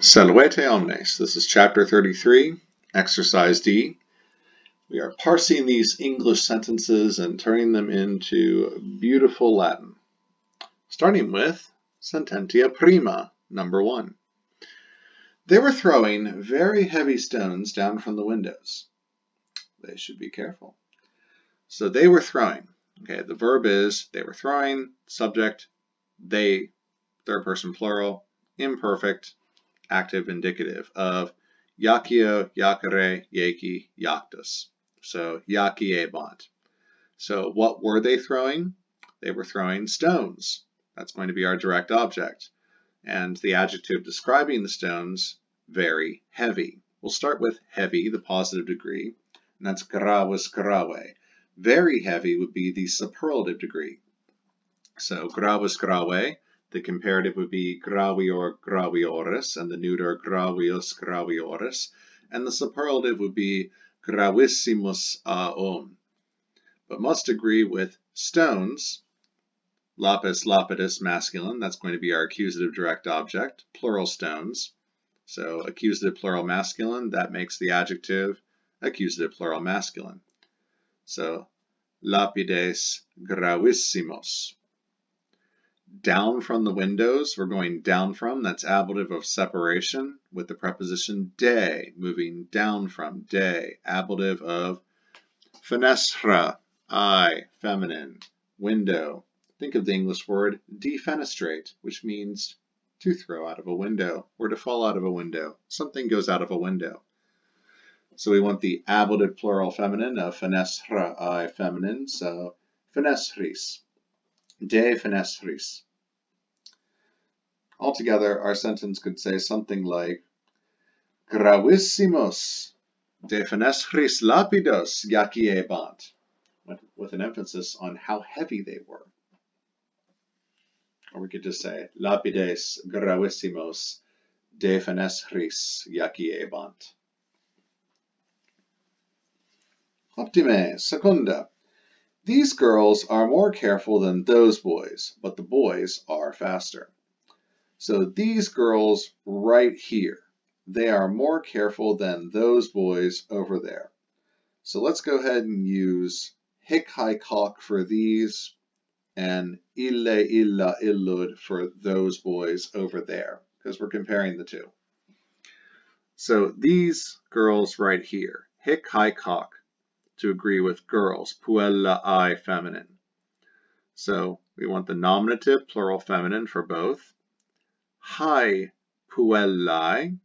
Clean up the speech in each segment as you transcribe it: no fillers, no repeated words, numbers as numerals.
Salvete omnes. This is chapter 33, exercise D. We are parsing these English sentences and turning them into beautiful Latin. Starting with sententia prima, number 1. They were throwing very heavy stones down from the windows. They should be careful. So they were throwing. Okay, the verb is they were throwing, subject, they, third person plural, imperfect, active indicative of yakio, yakare, yaki, yaktus. So yakiebant. So what were they throwing? They were throwing stones. That's going to be our direct object. And the adjective describing the stones, very heavy. We'll start with heavy, the positive degree, and that's gravus grave. Very heavy would be the superlative degree. So gravus grave, the comparative would be gravior gravioris, and the neuter gravius gravioris, and the superlative would be gravissimus aum. But must agree with stones, lapis lapidus masculine, that's going to be our accusative direct object, plural stones. So accusative plural masculine, that makes the adjective accusative plural masculine. So lapides gravissimos. Down from the windows, we're going down from, that's ablative of separation with the preposition de, moving down from, de, ablative of fenestra, I, feminine, window. Think of the English word defenestrate, which means to throw out of a window or to fall out of a window. Something goes out of a window. So we want the ablative plural feminine of fenestra, I, feminine, so fenestris. De fenestris. Altogether, our sentence could say something like gravissimos de fenestris lapidos yakiebant, with an emphasis on how heavy they were. Or we could just say lapides gravissimos de fenestris yakiebant. Optime, secunda. These girls are more careful than those boys, but the boys are faster. So these girls right here, they are more careful than those boys over there. So let's go ahead and use hic haec hoc for these and ille illa illud for those boys over there, because we're comparing the two. So these girls right here, hic haec hoc, to agree with girls, puella I feminine. So we want the nominative plural feminine for both. Hae puellae,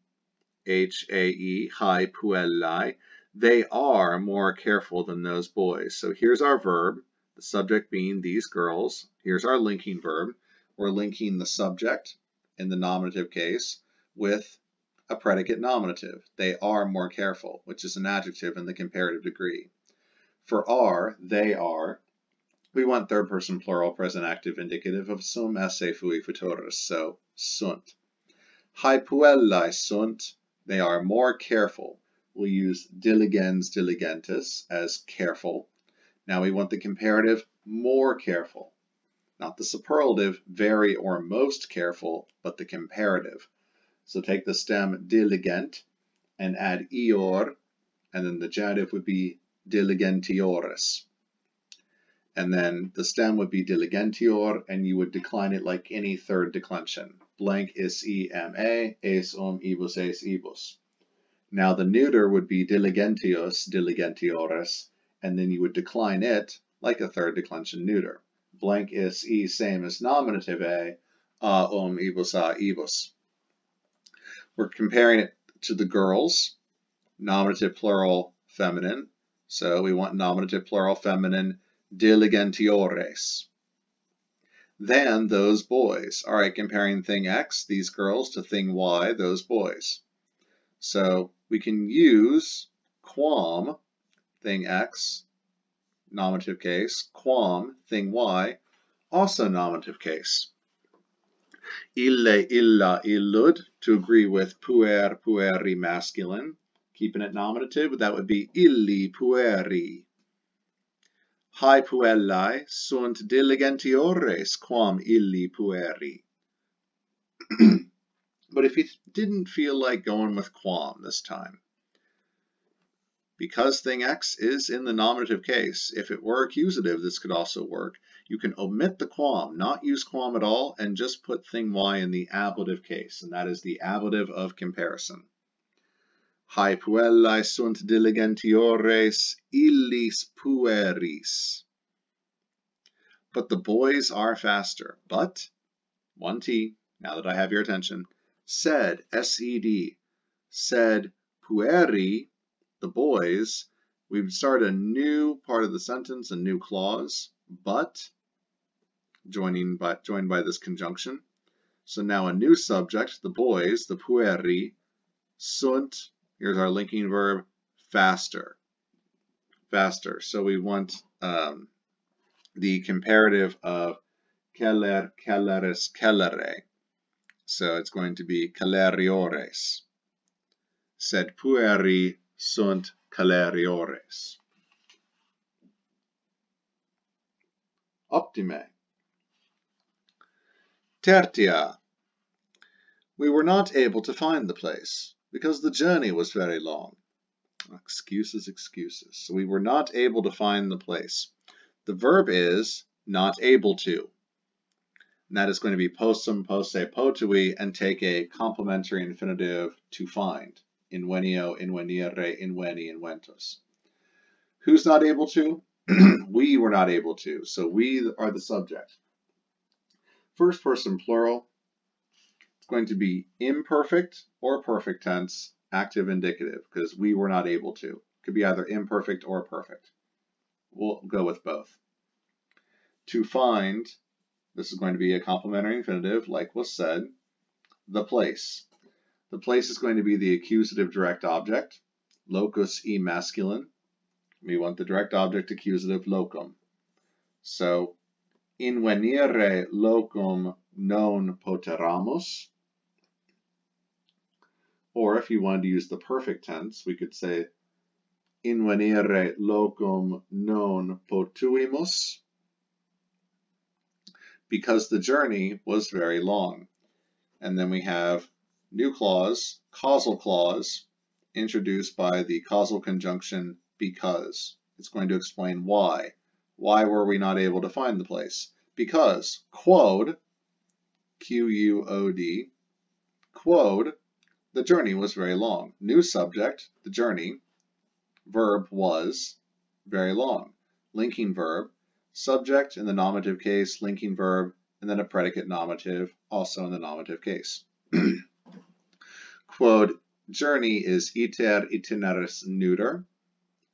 H-A-E, hae puellae, they are more careful than those boys. So here's our verb, the subject being these girls. Here's our linking verb. We're linking the subject in the nominative case with a predicate nominative. They are more careful, which is an adjective in the comparative degree. For are, they are, we want third person plural present active indicative of sum esse fui futurus, so sunt. Hae puellae sunt, they are more careful. We'll use diligens diligentis as careful. Now we want the comparative more careful. Not the superlative very or most careful, but the comparative. So take the stem diligent and add ior, and then the genitive would be diligentiores. And then the stem would be diligentior, and you would decline it like any third declension. Blank is ema, es ibus es ibus. Now the neuter would be diligentius, diligentiores, and then you would decline it like a third declension neuter. Blank is same as nominative a ibus a ibus. We're comparing it to the girls, nominative plural feminine. So we want nominative plural feminine diligentiores. Then those boys. All right, comparing thing X, these girls, to thing Y, those boys. So we can use quam, thing X, nominative case, quam, thing Y, also nominative case. Ille, illa, illud, to agree with puer, pueri masculine. Keeping it nominative, that would be illi pueri. Hae puellae sunt diligentiores quam illi pueri. But if you didn't feel like going with quam this time, because thing X is in the nominative case, if it were accusative, this could also work. You can omit the quam, not use quam at all, and just put thing Y in the ablative case, and that is the ablative of comparison. Hae puellae sunt diligentiores illis pueris. But the boys are faster. But, 1T, now that I have your attention, sed, S-E-D, sed pueri, the boys, we've started a new part of the sentence, a new clause, but, joined by this conjunction. So now a new subject, the boys, the pueri, sunt, here's our linking verb, faster. Faster. So we want the comparative of celer, celeris, celere. So it's going to be celeriores. Sed pueri sunt celeriores. Optime. Tertia. We were not able to find the place because the journey was very long. Excuses, excuses. So we were not able to find the place. The verb is not able to. And that is going to be possum, posse, potui, and take a complementary infinitive to find. Invenio, invenire, inveni, inventus. Who's not able to? We were not able to. So we are the subject. First person plural. It's going to be imperfect or perfect tense, active indicative, because we were not able to. It could be either imperfect or perfect. We'll go with both. To find, this is going to be a complementary infinitive, like was said. The place. The place is going to be the accusative direct object, locus e masculine. We want the direct object accusative locum. So, invenire locum non poteramus. Or if you wanted to use the perfect tense, we could say invenire locum non potuimus, because the journey was very long. And then we have new clause, causal clause, introduced by the causal conjunction because. It's going to explain why. Why were we not able to find the place? Because, quod, Q-U-O-D, quod, the journey was very long. New subject, the journey, verb was, very long. Linking verb, subject in the nominative case, linking verb, and then a predicate nominative, also in the nominative case. Quod, journey is iter itineris neuter,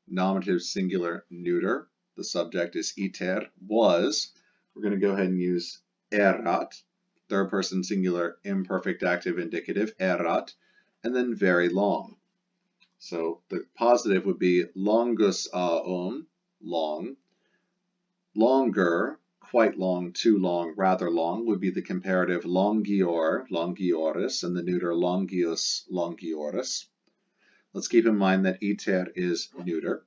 nominative singular neuter. The subject is iter, was. We're going to go ahead and use erat, third person singular imperfect active indicative, erat, and then very long. So the positive would be longus aum, long. Longer, quite long, too long, rather long, would be the comparative longior, longioris, and the neuter longius, longioris. Let's keep in mind that iter is neuter.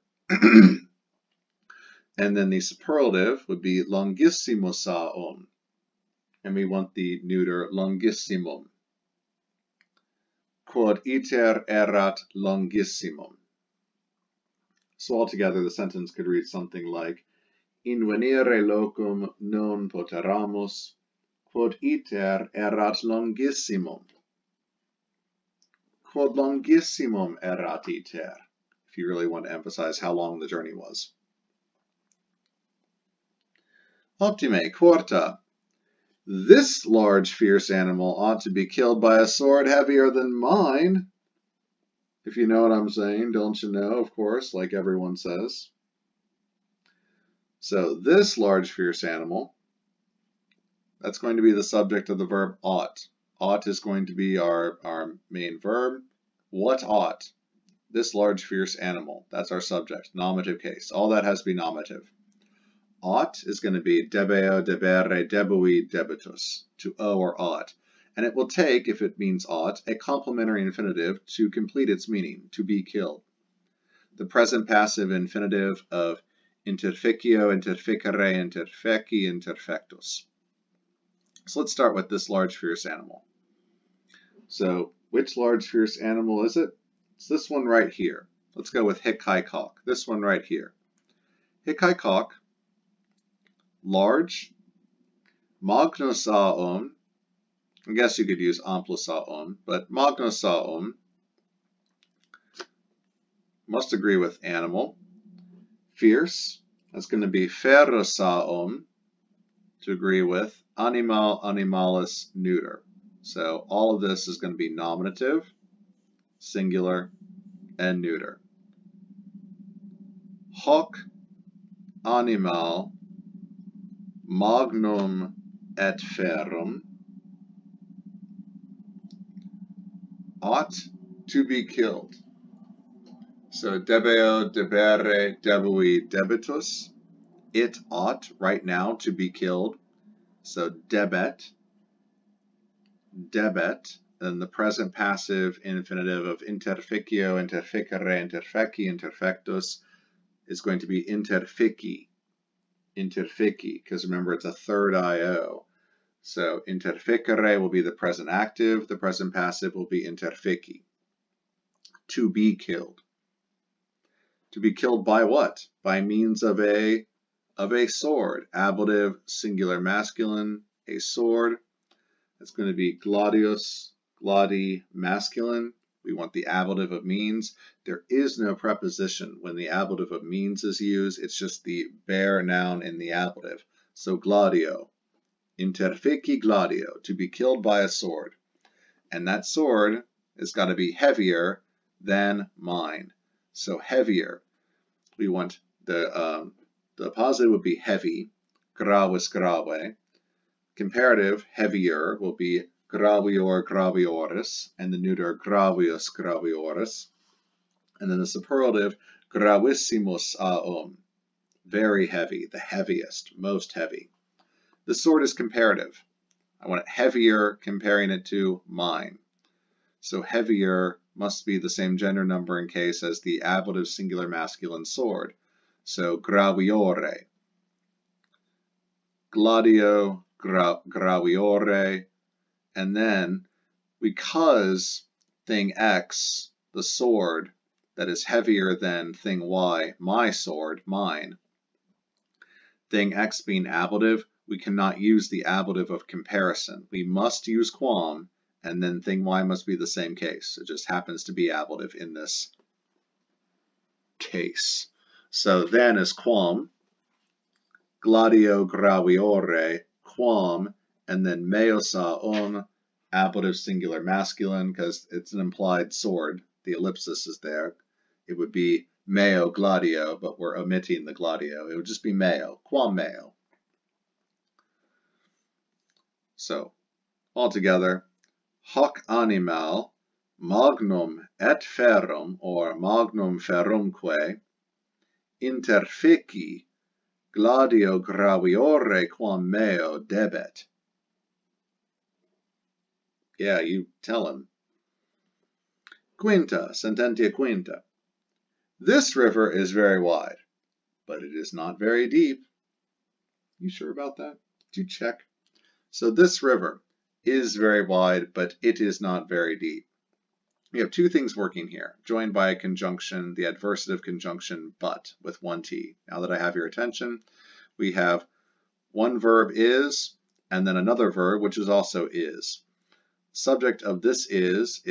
And then the superlative would be longissimus aum. And we want the neuter longissimum. Quod iter erat longissimum. So altogether, the sentence could read something like, invenire locum non poteramus, quod iter erat longissimum. Quod longissimum erat iter, if you really want to emphasize how long the journey was. Optime, quarta. This large, fierce animal ought to be killed by a sword heavier than mine. If you know what I'm saying, don't you know, of course, like everyone says. So this large, fierce animal, that's going to be the subject of the verb ought. Ought is going to be our main verb. What ought? This large, fierce animal. That's our subject, nominative case. All that has to be nominative. Ought is going to be debeo, debere, debui, debitus, to owe or ought. And it will take, if it means ought, a complementary infinitive to complete its meaning, to be killed. The present passive infinitive of interficio, interficere, interfeci, interfectus. So let's start with this large, fierce animal. So which large fierce animal is it? It's this one right here. Let's go with Hikaikok, this one right here. Hikaikok, large, Magnosaon, I guess you could use Amplosaon, but Magnosaon must agree with animal. Fierce, that's going to be Ferrosaon, to agree with animal, animalis, neuter. So all of this is going to be nominative, singular, and neuter. Hoc animal magnum et ferrum ought to be killed. So debeo, debere, debui, debitus. It ought right now to be killed. So debet, debet, then the present passive infinitive of interficio, interficere, interfeci, interfectus is going to be interfici, interfici, because remember it's a third IO. So interficere will be the present active, the present passive will be interfici. To be killed. To be killed by what? By means of a sword. Ablative, singular masculine, a sword. That's going to be gladius, gladi, masculine. We want the ablative of means. There is no preposition when the ablative of means is used. It's just the bare noun in the ablative. So gladio, interfici gladio, to be killed by a sword. And that sword has got to be heavier than mine. So heavier. We want the positive would be heavy, gravis grave. Comparative, heavier, will be gravior gravioris, and the neuter gravius gravioris. And then the superlative, gravissimus aum, very heavy, the heaviest, most heavy. The sword is comparative. I want it heavier, comparing it to mine. So heavier must be the same gender numbering case as the ablative singular masculine sword. So graviore. Gladio, graviore, and then because thing X, the sword, that is heavier than thing Y, my sword, mine, thing X being ablative, we cannot use the ablative of comparison. We must use quam, and then thing Y must be the same case. It just happens to be ablative in this case. So then is quam, gladio graviore, quam, and then meosaon, ablative singular masculine, because it's an implied sword. The ellipsis is there. It would be meo gladio, but we're omitting the gladio. It would just be meo, quam meo. So, altogether, hoc animal magnum et ferrum, or magnum ferrumque, interfici gladio graviore quam meo debet. Yeah, you tell him. Quinta, sententia quinta. This river is very wide, but it is not very deep. You sure about that? Did you check? So this river is very wide, but it is not very deep. We have two things working here, joined by a conjunction, the adversative conjunction but with one T. Now that I have your attention, we have one verb is, and then another verb, which is also is. Subject of this is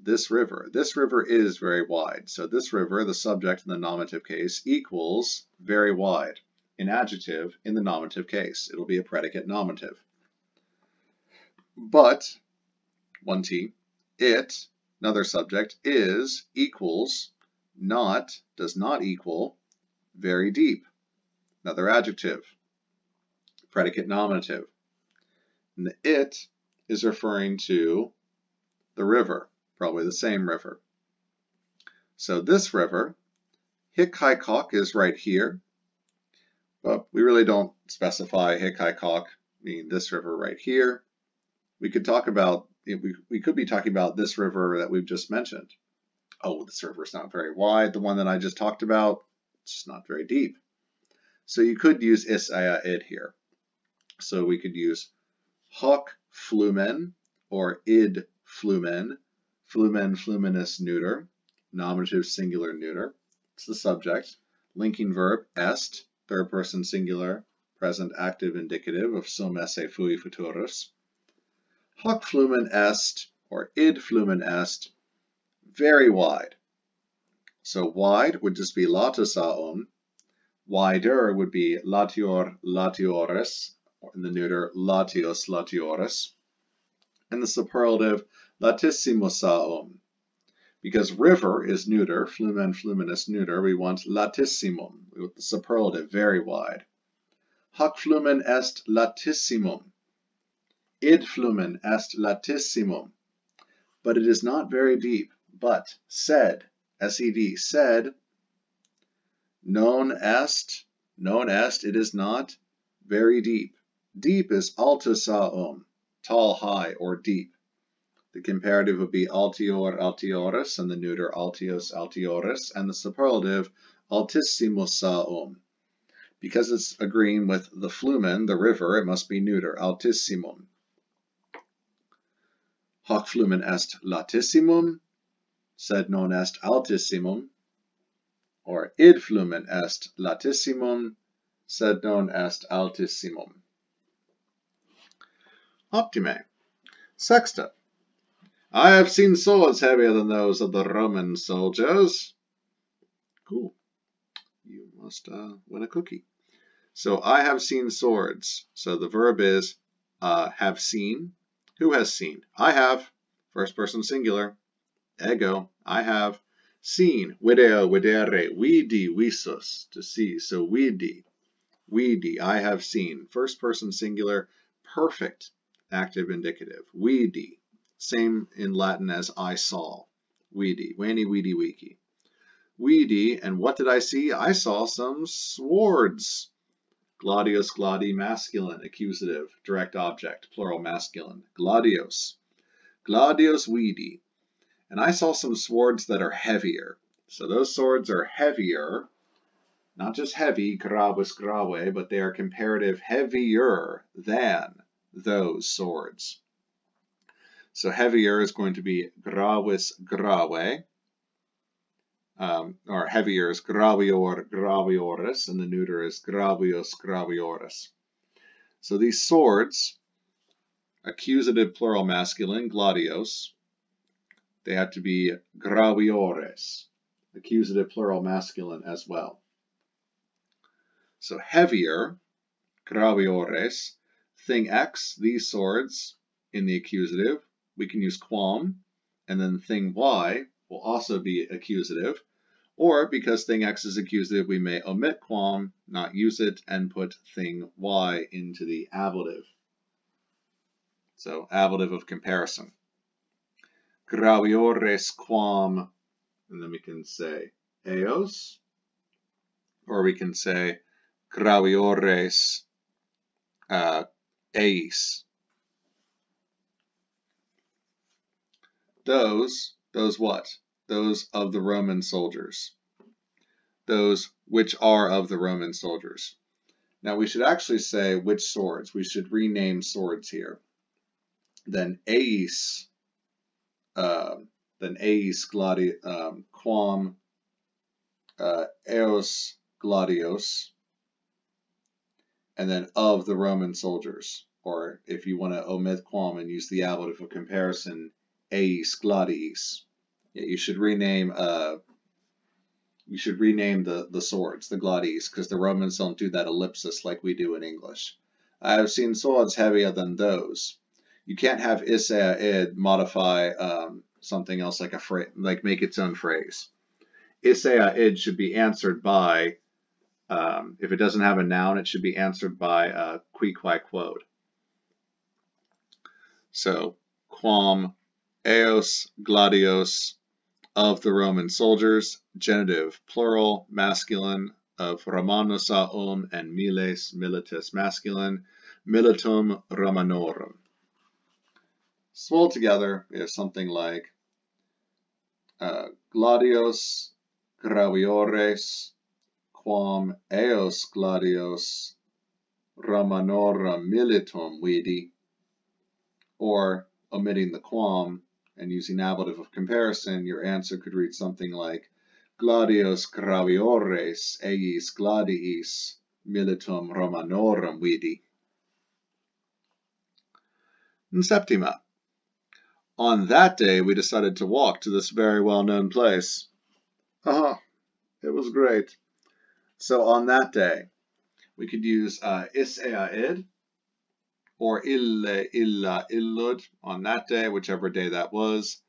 this river. This river is very wide. So this river, the subject in the nominative case, equals very wide. An adjective in the nominative case. It'll be a predicate nominative. But, one T, it, another subject, is, equals, not, does not equal, very deep. Another adjective, predicate nominative. And the it is referring to the river, probably the same river. So this river, Hikaikok, is right here, but we really don't specify Hikaikok, meaning this river right here. We could talk about, we could be talking about this river that we've just mentioned. Oh, this river is not very wide. The one that I just talked about, it's not very deep. So you could use is, id here. So we could use hoc flumen or id flumen, flumen, fluminous, neuter, nominative, singular, neuter. It's the subject. Linking verb, est, third person singular, present, active, indicative of sum esse fui futurus. Hoc flumen est, or id flumen est, very wide. So wide would just be latus aum. Wider would be latior, latiores, or in the neuter, latios, latioris. And the superlative, latissimus aum. Because river is neuter, flumen, fluminous, neuter, we want latissimum, with the superlative, very wide. Hoc flumen est latissimum. Id flumen est latissimum. But it is not very deep. But, sed, S-E-D, sed, non est, it is not very deep. Deep is altus aum, tall, high, or deep. The comparative would be altior, altioris, and the neuter altios, altioris, and the superlative altissimus aum. Because it's agreeing with the flumen, the river, it must be neuter, altissimum. Hoc flumen est latissimum, sed non est altissimum, or id flumen est latissimum, sed non est altissimum. Optime. Sexta. I have seen swords heavier than those of the Roman soldiers. Cool. You must win a cookie. So I have seen swords. So the verb is have seen. Who has seen? I have. First person singular. Ego. I have seen. Video, videre. Vidi, visus. To see. So vidi. Vidi. I have seen. First person singular. Perfect. Active indicative. Vidi. Same in Latin as I saw. Vidi. Veni, vidi, vici. Vidi. And what did I see? I saw some swords. Gladius, gladi, masculine, accusative, direct object, plural masculine. Gladios. Gladios vidi. And I saw some swords that are heavier. So those swords are heavier, not just heavy, gravus, grave, but they are comparative heavier than those swords. So heavier is going to be gravis, grave, or heavier is gravior, gravioris, and the neuter is gravios, gravioris. So these swords, accusative plural masculine, gladios, they have to be graviores, accusative plural masculine as well. So heavier, graviores, thing X, these swords, in the accusative, we can use quam, and then thing Y will also be accusative, or because thing X is accusative, we may omit quam, not use it, and put thing Y into the ablative. So ablative of comparison. Graviores quam, and then we can say eos, or we can say graviores eis. Those what? Those of the Roman soldiers. Those which are of the Roman soldiers. Now we should actually say which swords. We should rename swords here. Then eis gladi, quam eos gladios, and then of the Roman soldiers. Or if you want to omit quam and use the ablative of comparison, eis gladiis. Yeah, you should rename the swords, the gladies, because the Romans don't do that ellipsis like we do in English. I have seen swords heavier than those. You can't have isea id modify something else like a phrase, like make its own phrase. Isea id should be answered by, if it doesn't have a noun, it should be answered by qui quod. So quam eos gladios of the Roman soldiers, genitive plural, masculine, of Romanus aum and miles, milites masculine, militum Romanorum. So all together, we have something like gladios graviores quam eos gladios Romanorum militum vidi, or omitting the quam, and using ablative of comparison, your answer could read something like Gladios graviores eiis gladiis militum Romanorum vidi. In Septima. On that day, we decided to walk to this very well-known place. It was great. So on that day, we could use is id or ille, illa, illud on that day, whichever day that was.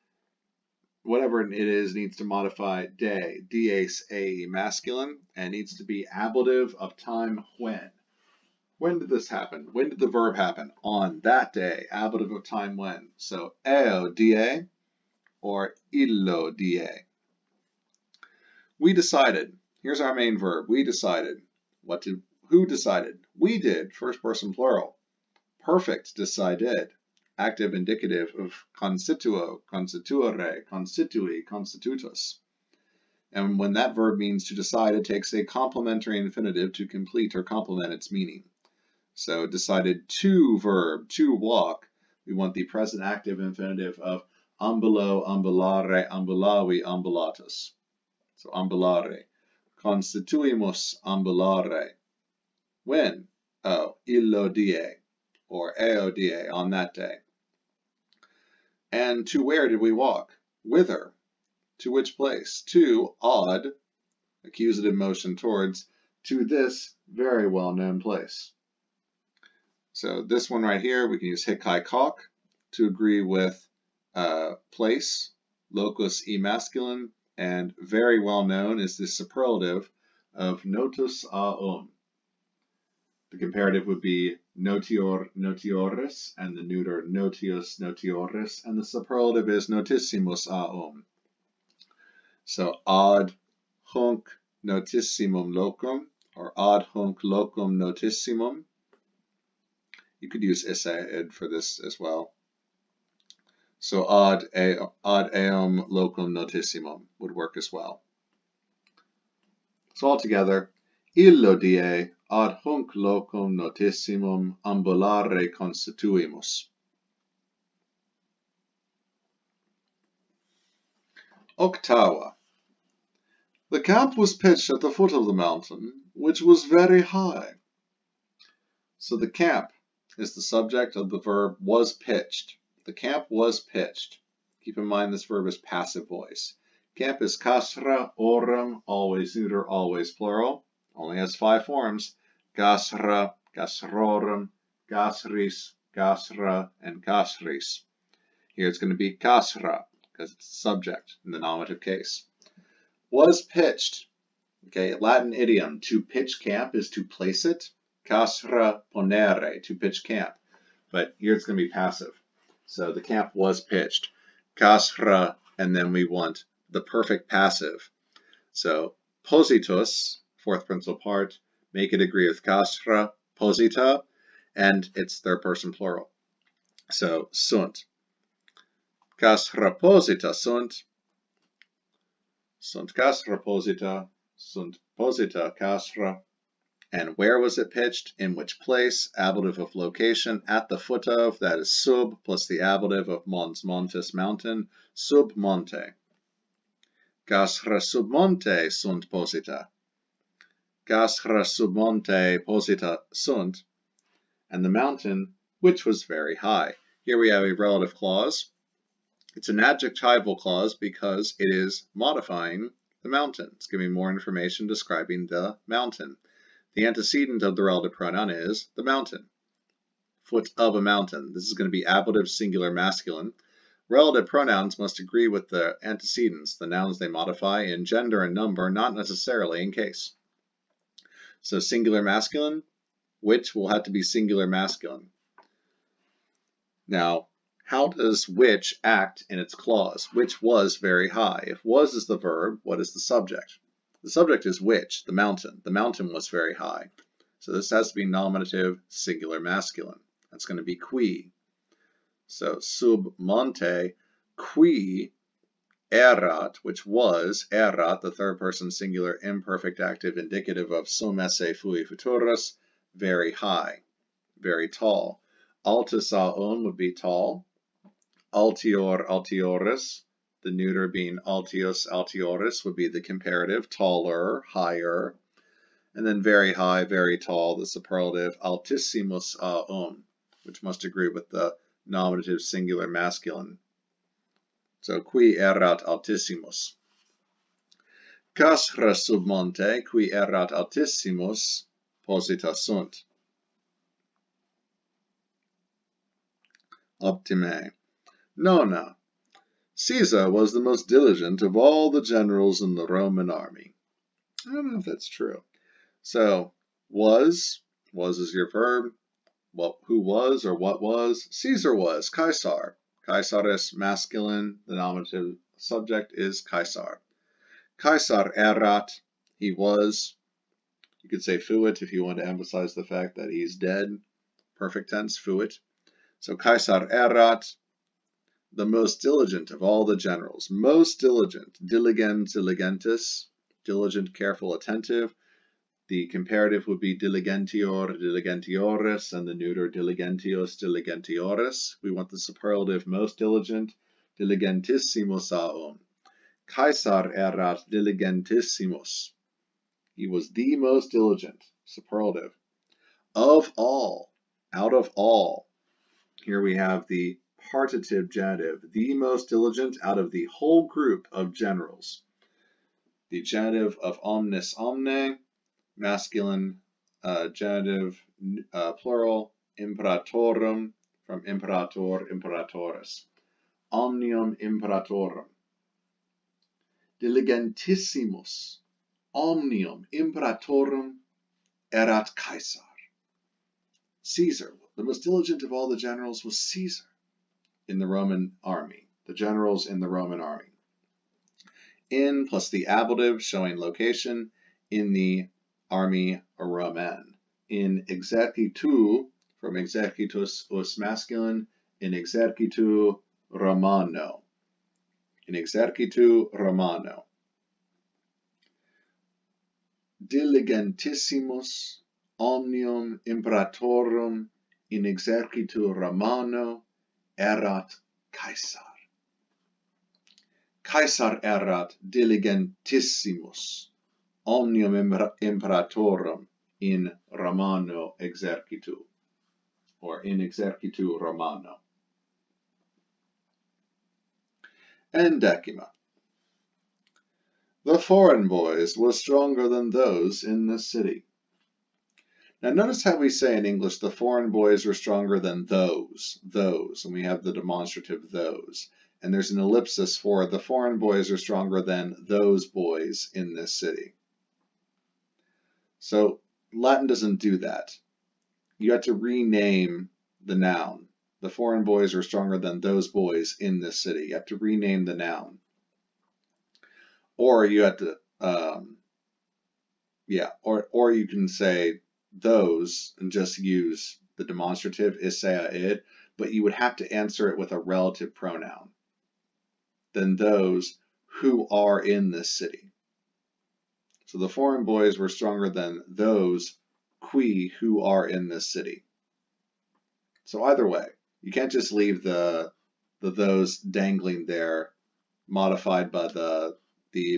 Whatever it is needs to modify day, dies a masculine, and needs to be ablative of time when. When did this happen? When did the verb happen? On that day, ablative of time when. So eo die or illo die. We decided. Here's our main verb. We decided. Who decided? We did. First person plural. Perfect decided. Active indicative of constituo, constituere, constitui, constitutus. And when that verb means to decide, it takes a complementary infinitive to complete or complement its meaning. So decided to verb, to walk, we want the present active infinitive of ambulo, ambulare, ambulavi, ambulatus. So ambulare. Constituimus ambulare. When? Oh, illo die, or eo die, on that day. And to where did we walk? Whither? To which place? To odd, accusative motion towards, to this very well-known place. So this one right here, we can use hic haec hoc to agree with place, locus e masculine, and very well known is the superlative of notus aum. The comparative would be notior, notioris, and the neuter notius, notioris, and the superlative is notissimus aum. So ad hunc notissimum locum, or ad hunc locum notissimum. You could use id for this as well. So ad eum locum notissimum would work as well. So altogether, illo die ad hunc locum notissimum ambulare constituimus. Octava. The camp was pitched at the foot of the mountain, which was very high. So the camp is the subject of the verb was pitched. The camp was pitched. Keep in mind this verb is passive voice. Camp is casra, orum, always neuter, always plural. Only has 5 forms. Gasra, gasrorum, gasris, gasra, and gasris. Here it's going to be casra, because it's the subject in the nominative case. Was pitched. Okay, Latin idiom. To pitch camp is to place it. Casra ponere, to pitch camp. But here it's going to be passive. So the camp was pitched. Casra, and then we want the perfect passive. So positus, fourth principal part, make it agree with casra, posita, and it's third person plural. So sunt. Casra posita sunt. Sunt casra posita. Sunt posita casra. And where was it pitched? In which place? Ablative of location, at the foot of, that is sub, plus the ablative of mons, montes, mountain, sub monte. Gasra sub monte sunt posita. Gasra sub monte posita sunt. And the mountain, which was very high. Here we have a relative clause. It's an adjectival clause because it is modifying the mountain. It's giving more information describing the mountain. The antecedent of the relative pronoun is the mountain. Foot of a mountain. This is going to be ablative singular masculine. Relative pronouns must agree with the antecedents, the nouns they modify, in gender and number, not necessarily in case. So singular masculine, which will have to be singular masculine. Now, how does which act in its clause? Which was very high. If was is the verb, what is the subject? The subject is which, the mountain. The mountain was very high. So this has to be nominative singular masculine. That's going to be qui. So sub monte qui erat, which was erat, the third person singular imperfect active indicative of sum esse fui futurus, very high, very tall. Altus aon would be tall. Altior, altiores. The neuter being altius, altioris would be the comparative, taller, higher. And then very high, very tall, the superlative altissimus which must agree with the nominative singular masculine. So qui erat altissimus. Casra sub monte, qui erat altissimus, posita sunt. Optime. Nona. Caesar was the most diligent of all the generals in the Roman army. I don't know if that's true. So, was is your verb. Well, who was or what was? Caesar was. Caesar. Caesaris masculine. The nominative subject is Caesar. Caesar erat. He was. You could say fuit if you want to emphasize the fact that he's dead. Perfect tense, fuit. So Caesar erat. The most diligent of all the generals. Most diligent. Diligens, diligentis. Diligent, careful, attentive. The comparative would be diligentior, diligentiores, and the neuter diligentios, diligentiores. We want the superlative most diligent, diligentissimus aum. Caesar erat diligentissimus. He was the most diligent, superlative. Of all, out of all. Here we have the partitive genitive, the most diligent out of the whole group of generals. The genitive of omnis omne, masculine genitive plural, imperatorum, from imperator, imperatoris. Omnium imperatorum. Diligentissimus, omnium imperatorum erat Caesar. Caesar, the most diligent of all the generals, was Caesar in the Roman army, the generals in the Roman army. In plus the ablative showing location in the army Roman. In exercitu, from exercitus us masculine, in exercitu Romano. In exercitu Romano. Diligentissimus omnium imperatorum in exercitu Romano erat Caesar. Caesar erat diligentissimus omnium imperatorum in Romano exercitu, or in exercitu Romano. And decima. The foreign boys were stronger than those in the city. Now notice how we say in English the foreign boys were stronger than those, and we have the demonstrative those. And there's an ellipsis for the foreign boys are stronger than those boys in this city. So Latin doesn't do that. You have to rename the noun. The foreign boys are stronger than those boys in this city. You have to rename the noun. Or you have to, or you can say those and just use the demonstrative isea id, but you would have to answer it with a relative pronoun. Than those who are in this city. So the foreign boys were stronger than those qui who are in this city. So either way, you can't just leave the those dangling there, modified by the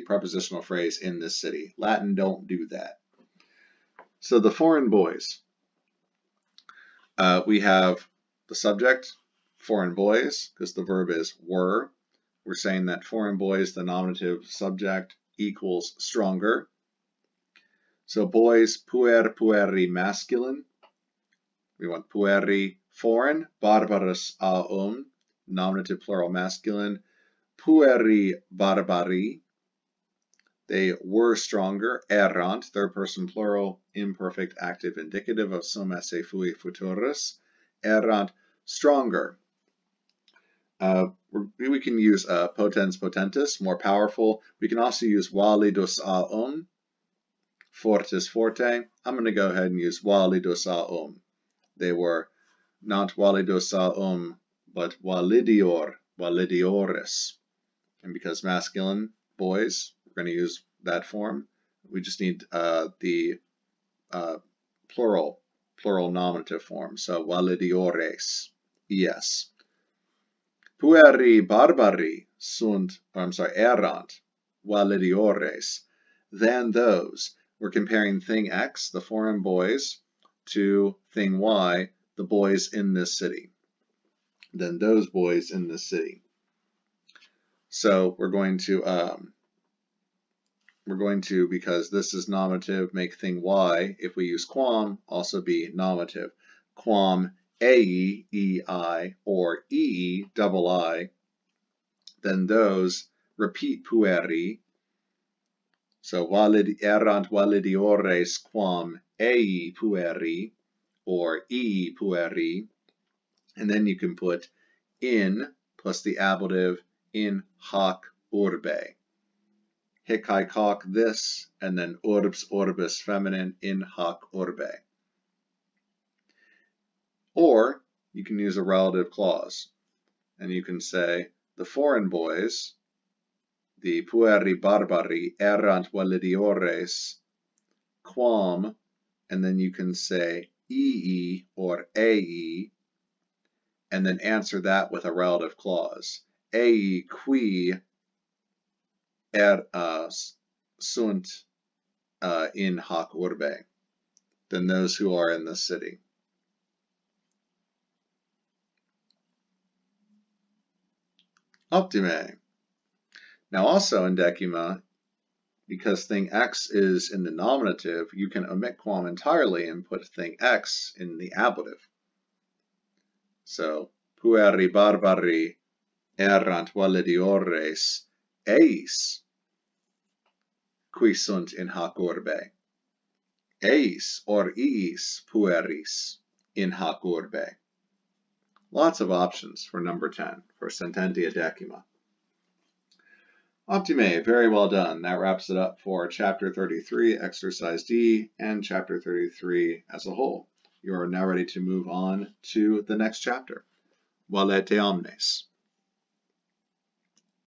prepositional phrase in this city. Latin don't do that. So the foreign boys, we have the subject, foreign boys, because the verb is were. We're saying that foreign boys, the nominative subject, equals stronger. So boys, puer, pueri, masculine. We want pueri, foreign, barbarus aum, nominative plural masculine. Pueri, barbari. They were stronger. Erant, third person plural, imperfect active indicative of sum esse fui futurus. Erant, stronger. We can use potens potentis, more powerful. We can also use validus aum, fortis forte. I'm going to go ahead and use validus aum. They were not validus aum, but validior, validiores. And because masculine, boys, we're going to use that form. We just need the plural nominative form. So validiores, es. Pueri barbari erant valediores than those. We're comparing thing X, the foreign boys, to thing Y, the boys in this city. Than those boys in this city. So we're going to, because this is nominative, make thing Y, if we use quam, also be nominative. Quam ei, or ii, then those repeat pueri. So erant valediores quam ei pueri, or ii pueri. And then you can put in plus the ablative in hoc urbe. Hic haec hoc, this, and then urbs orbis feminine in hoc urbe. Or you can use a relative clause, and you can say the foreign boys, the pueri barbari erant valediores quam, and then you can say ii or ei, and then answer that with a relative clause. Ei qui sunt in hoc urbe, than those who are in the city. Optime. Now also in Decima, because thing X is in the nominative, you can omit quam entirely and put thing X in the ablative. So, pueri barbari erant valediores eis qui sunt in hoc urbe. Eis or iis pueris in hoc urbe. Lots of options for number 10 for Sententia Decima. Optime, very well done. That wraps it up for Chapter 33, Exercise D, and Chapter 33 as a whole. You are now ready to move on to the next chapter. Valete omnes.